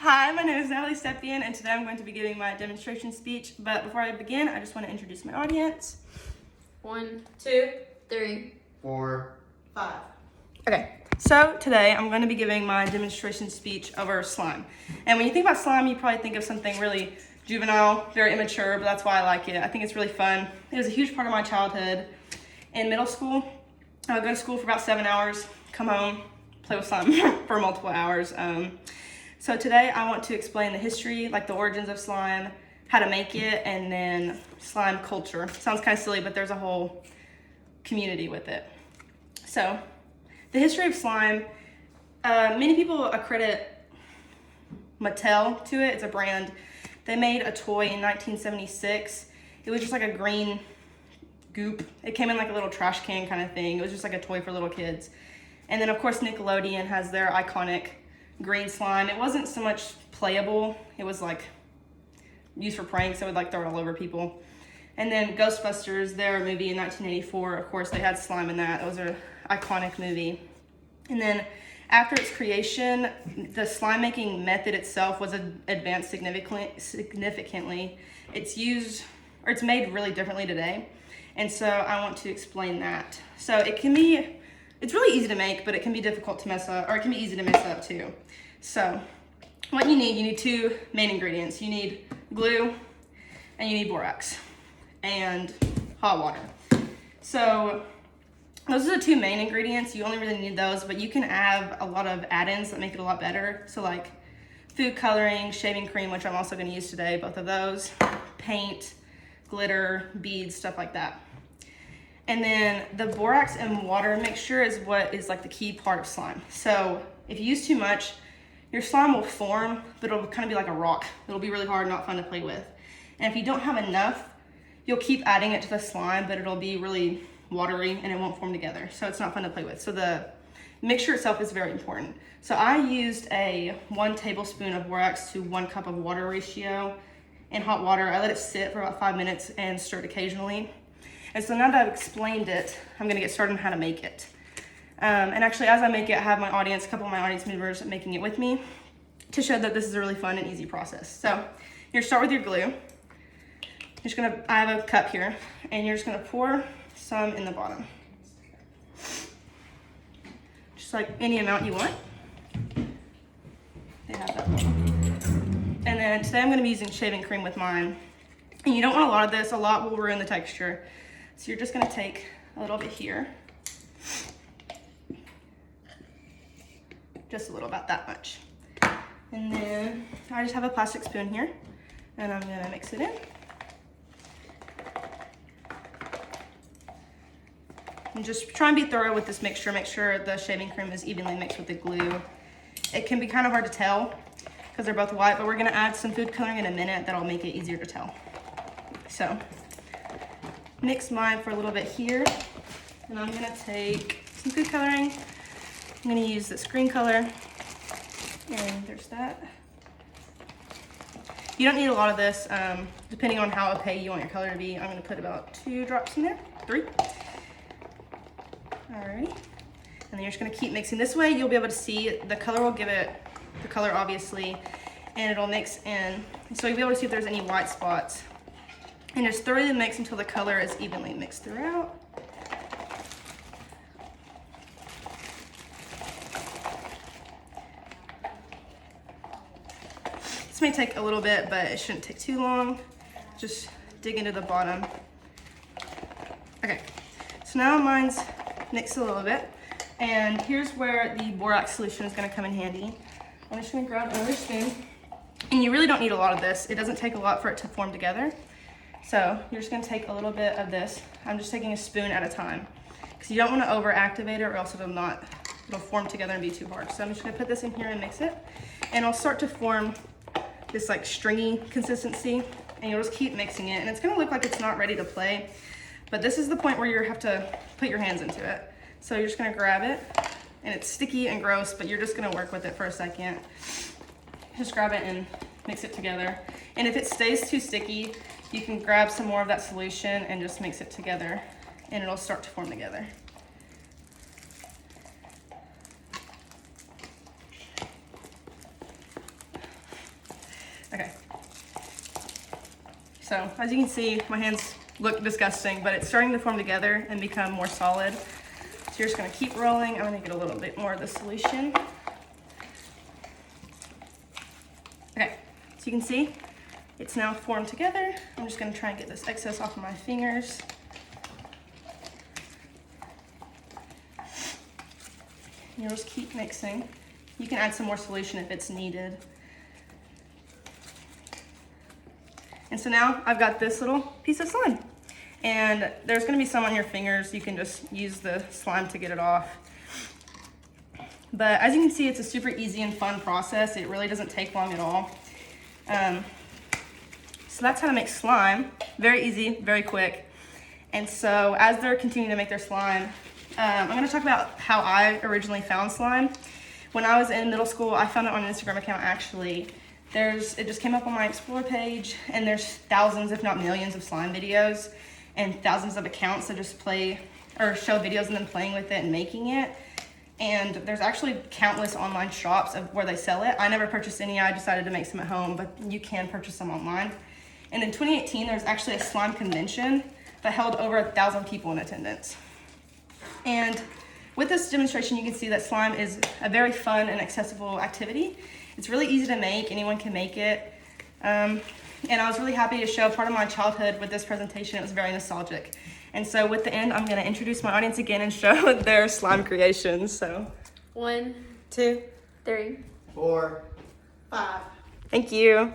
Hi, my name is Natalie Stepien, and today I'm going to be giving my demonstration speech. But before I begin, I just want to introduce my audience. 1, 2, 3, 4, 5. Okay, so today I'm going to be giving my demonstration speech over slime. And when you think about slime, you probably think of something really juvenile, very immature, but that's why I like it. I think it's really fun. It was a huge part of my childhood. In middle school, I would go to school for about 7 hours, come home, play with slime for multiple hours. So today I want to explain the history, like the origins of slime, how to make it, and then slime culture. Sounds kind of silly, but there's a whole community with it. So the history of slime, many people accredit Mattel to it. It's a brand. They made a toy in 1976. It was just like a green goop. It came in like a little trash can kind of thing. It was just like a toy for little kids. And then of course Nickelodeon has their iconic green slime. It wasn't so much playable. It was like used for pranks. I would like throw it all over people. And then Ghostbusters, their movie in 1984, of course they had slime in that. It was an iconic movie. And then after its creation, the slime making method itself was advanced significantly. It's made really differently today. And so I want to explain that. So it's really easy to make, but it can be difficult to mess up, or it can be easy to mess up too. So what you need 2 main ingredients. You need glue and you need borax and hot water. So those are the 2 main ingredients. You only really need those, but you can add a lot of add-ins that make it a lot better. So like food coloring, shaving cream, which I'm also gonna use today, both of those, paint, glitter, beads, stuff like that. And then the borax and water mixture is what is like the key part of slime. So if you use too much, your slime will form, but it'll kind of be like a rock. It'll be really hard, not fun to play with. And if you don't have enough, you'll keep adding it to the slime, but it'll be really watery and it won't form together. So it's not fun to play with. So the mixture itself is very important. So I used a 1 tablespoon of borax to 1 cup of water ratio in hot water. I let it sit for about 5 minutes and stir it occasionally. And so now that I've explained it, I'm gonna get started on how to make it. And actually, as I make it, I have a couple of my audience members making it with me to show that this is a really fun and easy process. So you're gonna start with your glue. I have a cup here, and you're just gonna pour some in the bottom. Just like any amount you want. They have that one. And then today I'm gonna be using shaving cream with mine. And you don't want a lot of this, a lot will ruin the texture. So you're just gonna take a little bit here. Just a little, about that much. And then I just have a plastic spoon here, and I'm gonna mix it in. And just try and be thorough with this mixture. Make sure the shaving cream is evenly mixed with the glue. It can be kind of hard to tell because they're both white, but we're gonna add some food coloring in a minute that'll make it easier to tell. So mix mine for a little bit here, and I'm gonna take some food coloring. I'm gonna use this green color, and there's that. You don't need a lot of this, depending on how opaque you want your color to be. I'm gonna put about 2 drops in there, 3. Alrighty, and then you're just gonna keep mixing. This way you'll be able to see, the color will give it the color obviously, and it'll mix in. So you'll be able to see if there's any white spots. And just thoroughly mix until the color is evenly mixed throughout. This may take a little bit, but it shouldn't take too long. Just dig into the bottom. Okay, so now mine's mixed a little bit. And here's where the borax solution is gonna come in handy. I'm just gonna grab another spoon. And you really don't need a lot of this. It doesn't take a lot for it to form together. So you're just gonna take a little bit of this. I'm just taking a spoon at a time because you don't wanna over-activate it or else it'll form together and be too hard. So I'm just gonna put this in here and mix it. And it'll start to form this like stringy consistency, and you'll just keep mixing it. And it's gonna look like it's not ready to play, but this is the point where you have to put your hands into it. So you're just gonna grab it, and it's sticky and gross, but you're just gonna work with it for a second. Just grab it and mix it together. And if it stays too sticky, you can grab some more of that solution and just mix it together, and it'll start to form together. Okay. So as you can see, my hands look disgusting, but it's starting to form together and become more solid. So you're just gonna keep rolling. I'm gonna get a little bit more of the solution. Okay, so you can see it's now formed together. I'm just gonna try and get this excess off of my fingers. You'll just keep mixing. You can add some more solution if it's needed. And so now I've got this little piece of slime. And there's gonna be some on your fingers. You can just use the slime to get it off. But as you can see, it's a super easy and fun process. It really doesn't take long at all. So that's how to make slime. Very easy, very quick. And so as they're continuing to make their slime, I'm gonna talk about how I originally found slime. When I was in middle school, I found it on an Instagram account actually. It just came up on my Explore page, and there's thousands, if not millions, of slime videos and thousands of accounts that just play or show videos of them playing with it and making it. And there's actually countless online shops of where they sell it. I never purchased any. I decided to make some at home, but you can purchase them online. And in 2018, there was actually a slime convention that held over 1,000 people in attendance. And with this demonstration, you can see that slime is a very fun and accessible activity. It's really easy to make. Anyone can make it. And I was really happy to show part of my childhood with this presentation. It was very nostalgic. And so with the end, I'm going to introduce my audience again and show their slime creations. So 1, 2, 3, 4, 5. thank you.